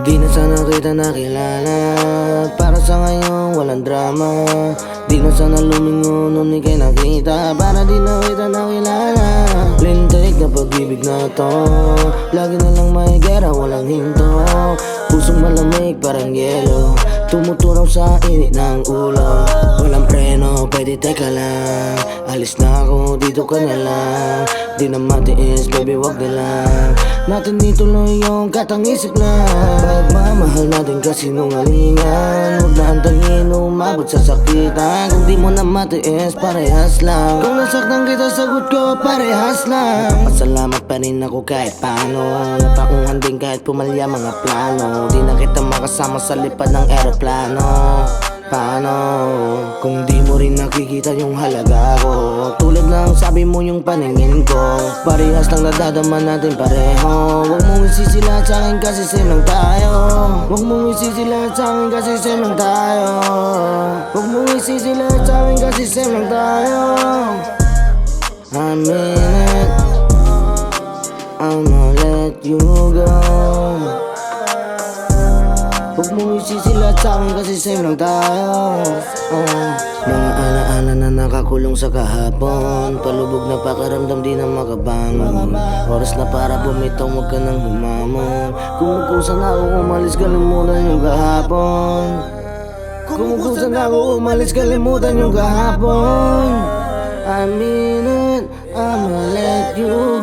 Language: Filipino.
Di na sana kita nakilala, para sa ngayon walang drama. Di na sana lumingon nung ika'y nakita, para di na kita nakilala. Lintik na pag-ibig na to, lagi na lang may gera, walang hinto. Pusong malamig parang yelo, tumutunaw sa init ng ulo. Walang preno, pwede teka lang, alis na ako, dito ka na lang. Di na matiis, baby wag na lang, natin ituloy yung katang-isip lang. Pagmamahal natin kasi sinungalingan, huwag na antayin umabot sa sakitan. Kung di mo na matiis, parehas lang. Kung nasaktan kita, sagot ko, parehas lang. Pasalamat pa rin ako kahit paano, napaungan din kahit pumalya mga plano. Di na kita makasama sa lipad ng eroplano. Paano kung di mo rin nakikita yung halaga ko? Tulad ng sabi mo yung paningin ko, parehas lang nadadama natin pareho. Huwag mong isisilahat sa'kin kasi same lang tayo. Huwag mong isisilahat sa'kin kasi same lang tayo. Huwag mong isisilahat sa'kin kasi same lang tayo. I mean it, I'ma let you go. Huwag mong isisilahat sa'kin kasi same lang tayo. Mga alaala na nakakulong sa kahapon, palubog na pakaramdam di na makabangon. Oras na para bumitaw, huwag ka nang humamon. Kumukusa na ako umalis, kalimutan yung kahapon. Kumukusa na ako umalis, kalimutan yung kahapon. I mean it, I'ma let you